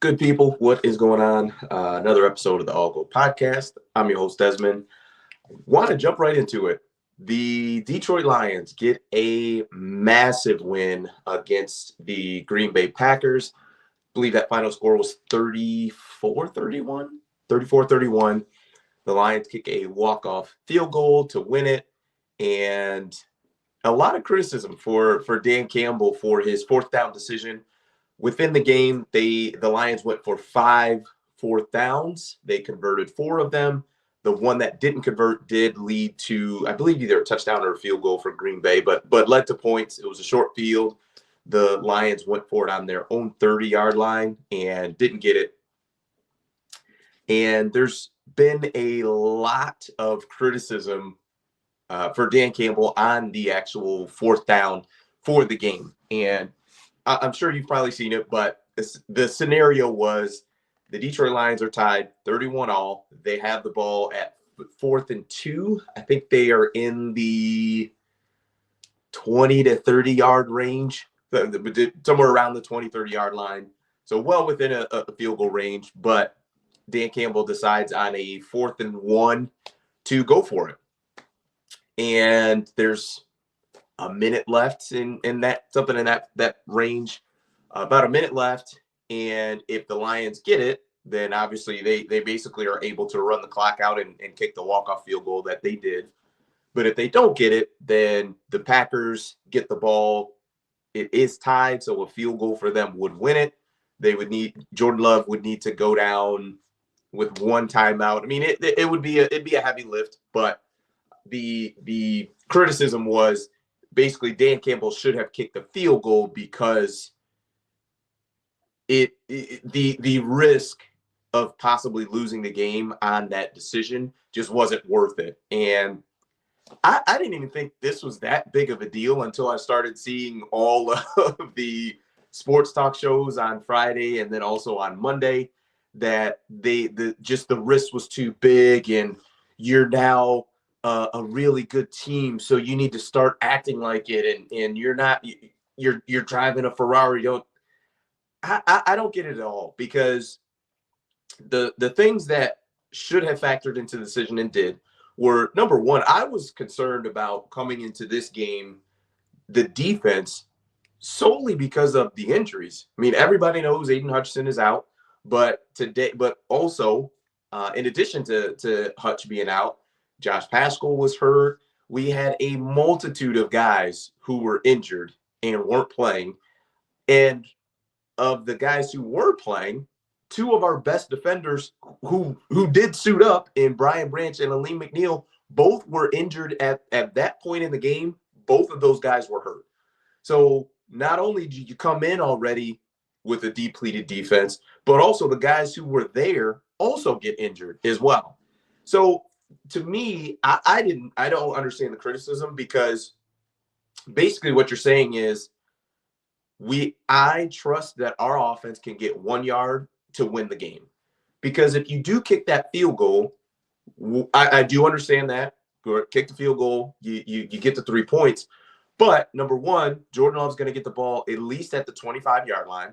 Good people, what is going on? Another episode of the All Go podcast. I'm your host, Desmond. Want to jump right into it. The Detroit Lions get a massive win against the Green Bay Packers. I believe that final score was 34-31. 34-31. The Lions kick a walk-off field goal to win it. And a lot of criticism for Dan Campbell for his fourth down decision. Within the game, the Lions went for 5 fourth downs. They converted 4 of them. The one that didn't convert did lead to, I believe, either a touchdown or a field goal for Green Bay, but led to points. It was a short field. The Lions went for it on their own 30-yard line and didn't get it. And there's been a lot of criticism for Dan Campbell on the actual fourth down for the game. And I'm sure you've probably seen it, but the scenario was the Detroit Lions are tied 31-all. They have the ball at 4th and 2. I think they are in the 20 to 30-yard range, somewhere around the 20, 30-yard line. So well within a field goal range, but Dan Campbell decides on a 4th and 1 to go for it. And there's a minute left in that, something in that range, about a minute left. And if the Lions get it, then obviously they basically are able to run the clock out and kick the walk-off field goal that they did. But if they don't get it, then the Packers get the ball. It is tied, so a field goal for them would win it. Jordan Love would need to go down with one timeout. I mean, it'd be a heavy lift, but the criticism was basically Dan Campbell should have kicked the field goal because the risk of possibly losing the game on that decision just wasn't worth it. And I didn't even think this was that big of a deal until I started seeing all of the sports talk shows on Friday and then also on Monday that the risk was too big and you're now a really good team, so you need to start acting like it, and you're driving a Ferrari. I don't get it at all, because the things that should have factored into the decision and did were, number one, I was concerned about coming into this game, the defense, solely because of the injuries. I mean, everybody knows Aiden Hutchinson is out, but also in addition to Hutch being out, Josh Paschal was hurt. We had a multitude of guys who were injured and weren't playing. And of the guys who were playing, 2 of our best defenders who did suit up in Brian Branch and Aleem McNeil, both were injured at that point in the game. Both of those guys were hurt. So not only did you come in already with a depleted defense, but also the guys who were there also get injured as well. So to me, I don't understand the criticism, because basically what you're saying is I trust that our offense can get 1 yard to win the game. Because if you do kick that field goal, I do understand that. Kick the field goal, you get the 3 points. But number one, Jordan Love's going to get the ball at least at the 25-yard line.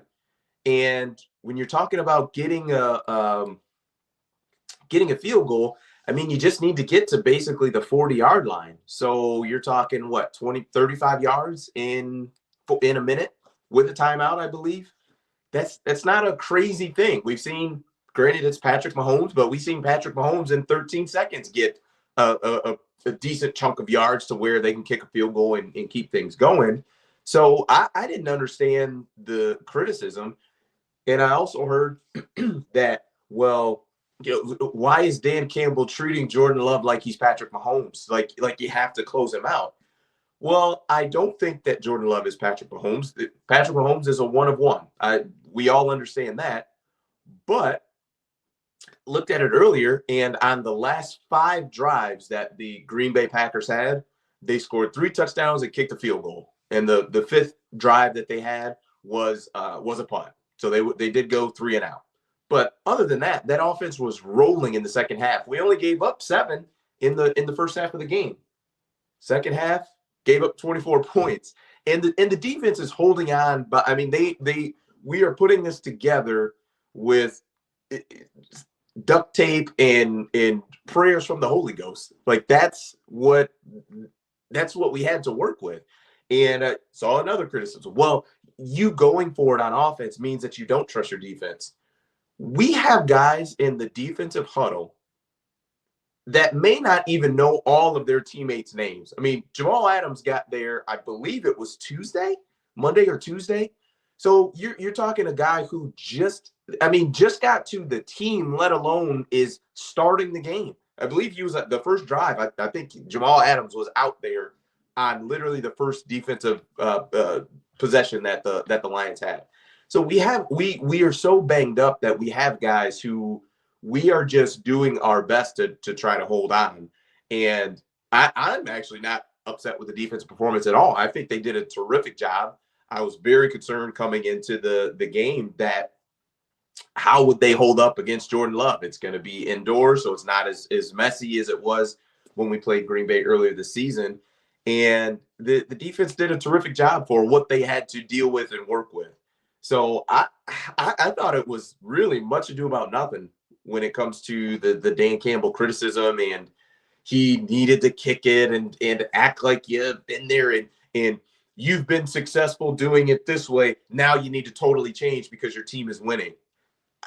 And when you're talking about getting a field goal, I mean, you just need to get to basically the 40-yard line. So you're talking, 35 yards in a minute with a timeout, I believe. That's not a crazy thing. We've seen, granted, it's Patrick Mahomes, but we've seen Patrick Mahomes in 13 seconds get a decent chunk of yards to where they can kick a field goal and keep things going. So I didn't understand the criticism. And I also heard that, why is Dan Campbell treating Jordan Love like he's Patrick Mahomes? Like you have to close him out. Well, I don't think that Jordan Love is Patrick Mahomes. Patrick Mahomes is a one of one. We all understand that. But looked at it earlier, and on the last 5 drives that the Green Bay Packers had, they scored 3 touchdowns and kicked a field goal. And the 5th drive that they had was a punt. So they did go 3 and out. But other than that, that offense was rolling in the second half. We only gave up 7 in the first half of the game. Second half, gave up 24 points. And the defense is holding on. But I mean, we are putting this together with duct tape and prayers from the Holy Ghost. Like that's what we had to work with. And saw another criticism. Well, you going for it on offense means that you don't trust your defense. We have guys in the defensive huddle that may not even know all of their teammates' names. I mean, Jamal Adams got there, I believe it was Monday or Tuesday. So you're talking a guy who just got to the team, let alone is starting the game. I believe he was at the first drive. I think Jamal Adams was out there on literally the first defensive possession that the Lions had. So we are so banged up that we have guys who we are just doing our best to try to hold on. And I'm actually not upset with the defensive performance at all. I think they did a terrific job. I was very concerned coming into the game that how would they hold up against Jordan Love? It's going to be indoors, so it's not as messy as it was when we played Green Bay earlier this season. And the defense did a terrific job for what they had to deal with and work with. So I thought it was really much ado about nothing when it comes to the Dan Campbell criticism, and he needed to kick it and act like you've been there and you've been successful doing it this way. Now you need to totally change because your team is winning.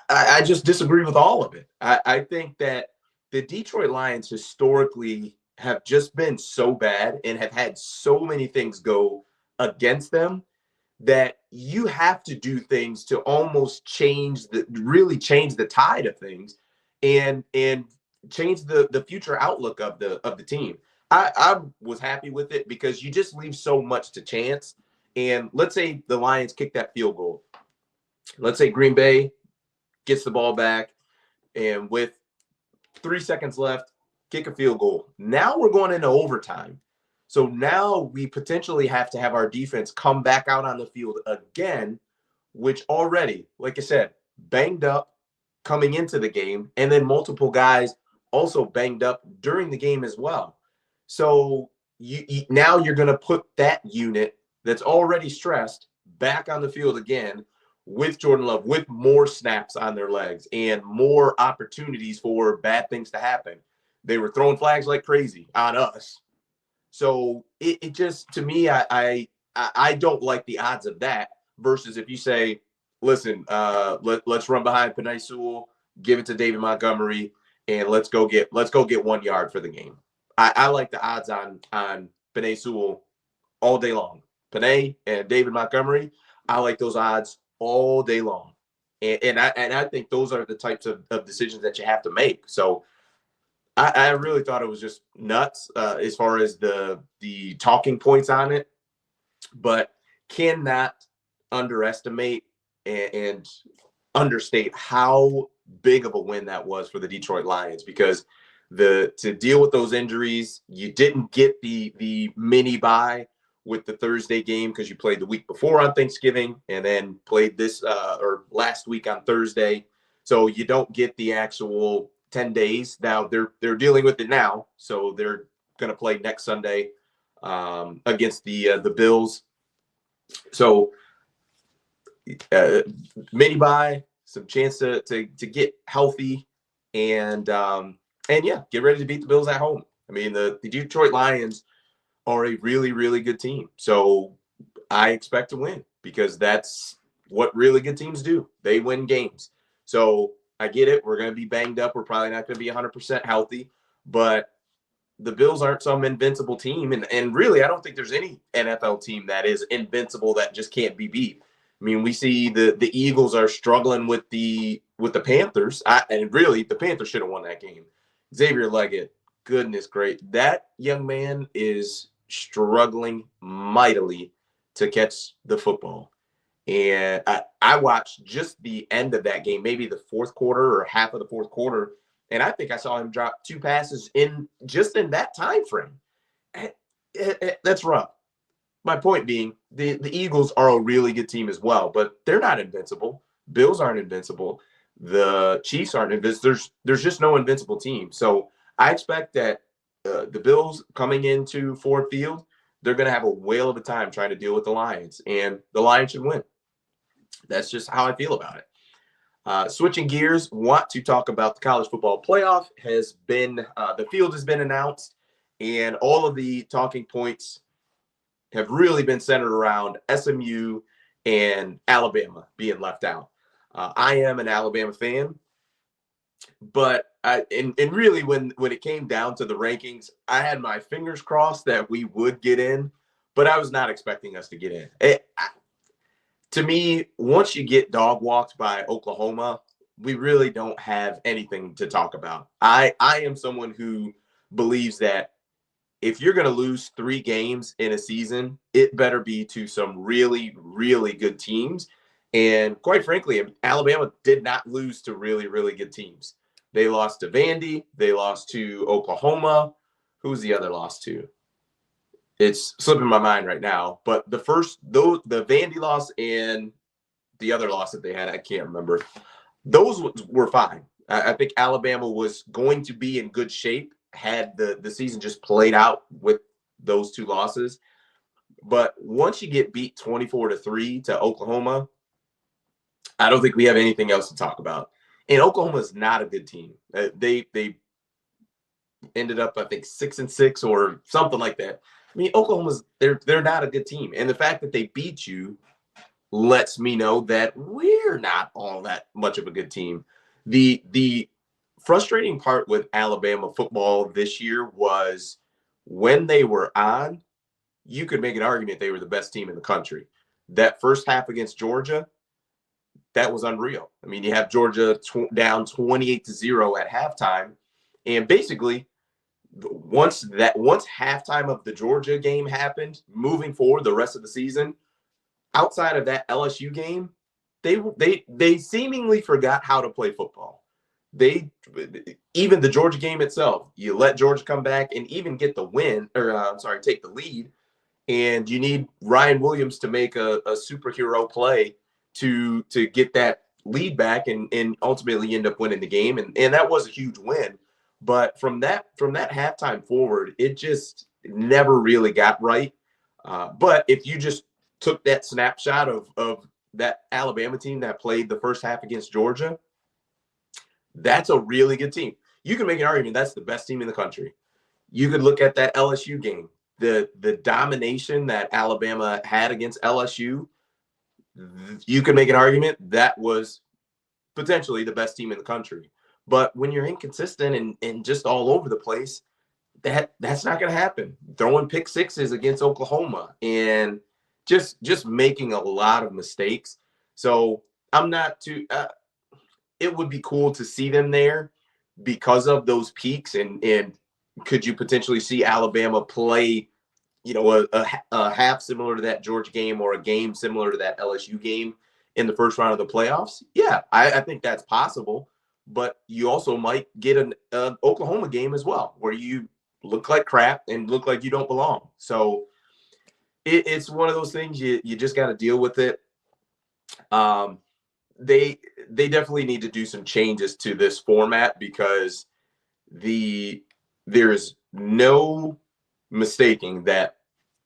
I just disagree with all of it. I think that the Detroit Lions historically have just been so bad and have had so many things go against them that you have to do things to almost change the tide of things and change the future outlook of the team. I was happy with it because you just leave so much to chance. And let's say the Lions kick that field goal. Let's say Green Bay gets the ball back, and with 3 seconds left, kick a field goal. Now we're going into overtime. So now we potentially have to have our defense come back out on the field again, which already, like I said, banged up coming into the game, and then multiple guys also banged up during the game as well. So now you're going to put that unit that's already stressed back on the field again with Jordan Love, with more snaps on their legs and more opportunities for bad things to happen. They were throwing flags like crazy on us. So it just, to me, I don't like the odds of that versus if you say, listen, let's run behind Penei Sewell, give it to David Montgomery, and let's go get 1 yard for the game. I like the odds on Penei Sewell all day long. Penei and David Montgomery, I like those odds all day long. And I think those are the types of decisions that you have to make. So I really thought it was just nuts as far as the talking points on it, but cannot underestimate and understate how big of a win that was for the Detroit Lions, because to deal with those injuries, you didn't get the mini bye with the Thursday game because you played the week before on Thanksgiving and then played this or last week on Thursday. So you don't get the actual 10 days. Now they're dealing with it now. So they're going to play next Sunday against the Bills. So mini bye, some chance to get healthy and yeah, get ready to beat the Bills at home. I mean, the Detroit Lions are a really, really good team. So I expect to win because that's what really good teams do. They win games. So I get it. We're going to be banged up. We're probably not going to be 100% healthy, but the Bills aren't some invincible team. And really, I don't think there's any NFL team that is invincible that just can't be beat. I mean, we see the Eagles are struggling with the Panthers. And really, the Panthers should have won that game. Xavier Leggett, goodness great. That young man is struggling mightily to catch the football. And I watched just the end of that game, maybe the fourth quarter or half of the fourth quarter, and I think I saw him drop 2 passes in that time frame. That's rough. My point being, the Eagles are a really good team as well, but they're not invincible. Bills aren't invincible. The Chiefs aren't invincible. There's just no invincible team. So I expect that the Bills coming into Ford Field, they're going to have a whale of a time trying to deal with the Lions, and the Lions should win. That's just how I feel about it. Switching gears, want to talk about the college football playoff. The field has been announced, and all of the talking points have really been centered around SMU and Alabama being left out. I am an Alabama fan, but really when it came down to the rankings, I had my fingers crossed that we would get in, but I was not expecting us to get in. To me, once you get dog walked by Oklahoma, we really don't have anything to talk about. I am someone who believes that if you're going to lose 3 games in a season, it better be to some really, really good teams. And quite frankly, Alabama did not lose to really, really good teams. They lost to Vandy. They lost to Oklahoma. Who's the other loss to? It's slipping my mind right now. But the Vandy loss and the other loss that they had, I can't remember. Those were fine. I think Alabama was going to be in good shape had the season just played out with those 2 losses. But once you get beat 24-3 to Oklahoma, I don't think we have anything else to talk about. And Oklahoma is not a good team. They ended up, I think, 6-6 or something like that. I mean, they're not a good team. And the fact that they beat you lets me know that we're not all that much of a good team. The frustrating part with Alabama football this year was when they were on, you could make an argument they were the best team in the country. That first half against Georgia, that was unreal. I mean, you have Georgia down 28-0 at halftime, and basically once halftime of the Georgia game happened, moving forward the rest of the season, outside of that LSU game, they seemingly forgot how to play football. Even the Georgia game itself, you let Georgia come back and even get the win, or take the lead, and you need Ryan Williams to make a superhero play to get that lead back and ultimately end up winning the game, and that was a huge win. But from that halftime forward, it just never really got right. But if you just took that snapshot of that Alabama team that played the first half against Georgia, that's a really good team. You can make an argument that's the best team in the country. You could look at that LSU game, the domination that Alabama had against LSU. You could make an argument that was potentially the best team in the country. But when you're inconsistent and just all over the place, that's not going to happen. Throwing pick sixes against Oklahoma and just making a lot of mistakes. So I'm not too. It would be cool to see them there because of those peaks, and could you potentially see Alabama play, a half similar to that Georgia game or a game similar to that LSU game in the first round of the playoffs? Yeah, I think that's possible. But you also might get an Oklahoma game as well, where you look like crap and look like you don't belong. So it's one of those things you just got to deal with it. They definitely need to do some changes to this format because there's no mistaking that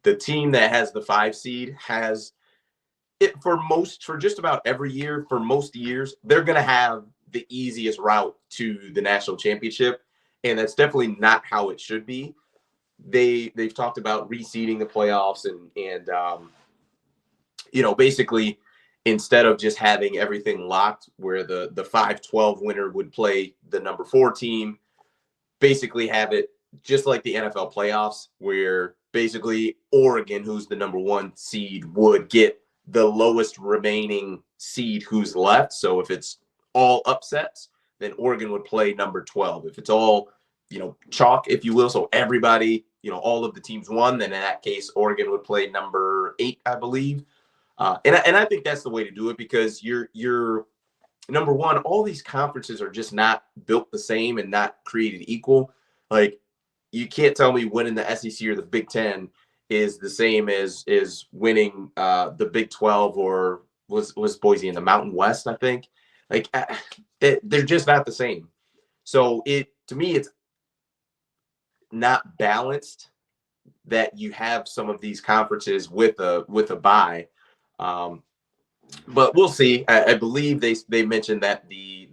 the team that has the 5 seed has it for just about every year. For most years, they're going to have the easiest route to the national championship, and that's definitely not how it should be. They've talked about reseeding the playoffs and basically instead of just having everything locked where the 5-12 winner would play the number 4 team, basically have it just like the NFL playoffs where basically Oregon, who's the number 1 seed, would get the lowest remaining seed who's left. So if it's all upsets, then Oregon would play number 12. If it's all, chalk, if you will, so everybody, all of the teams won, then in that case, Oregon would play number 8, I believe. And I think that's the way to do it because you're number one, all these conferences are just not built the same and not created equal. Like you can't tell me winning the SEC or the Big Ten is the same as winning the Big 12 or was Boise in the Mountain West, I think. Like they're just not the same. So to me, it's not balanced that you have some of these conferences with a bye. But we'll see. I believe they mentioned that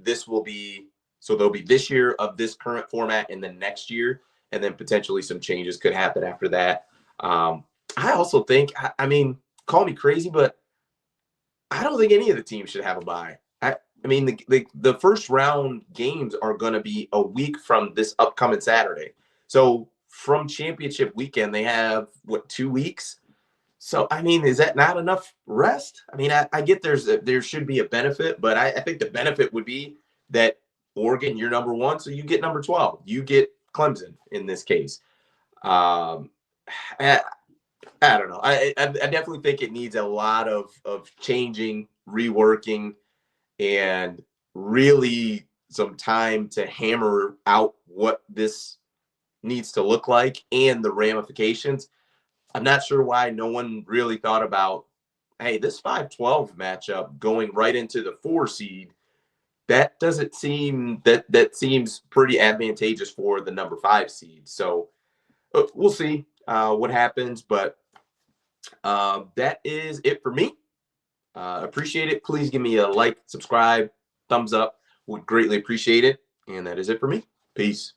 this will be, so there'll be this year of this current format and then next year, and then potentially some changes could happen after that. I also think, I mean, call me crazy, but I don't think any of the teams should have a bye. I mean, the first round games are going to be a week from this upcoming Saturday. So from championship weekend, they have what, 2 weeks? So I mean, is that not enough rest? I mean, I get there should be a benefit, but I think the benefit would be that Oregon, you're number one, so you get number 12. You get Clemson in this case. Um, I, I don't know. I definitely think it needs a lot of changing, reworking, and really some time to hammer out what this needs to look like and the ramifications. I'm not sure why no one really thought about, hey, this 5-12 matchup going right into the 4 seed, that doesn't seem that seems pretty advantageous for the number 5 seed. So we'll see what happens, but that is it for me. Appreciate it. Please give me a like, subscribe, thumbs up. Would greatly appreciate it. And that is it for me. Peace.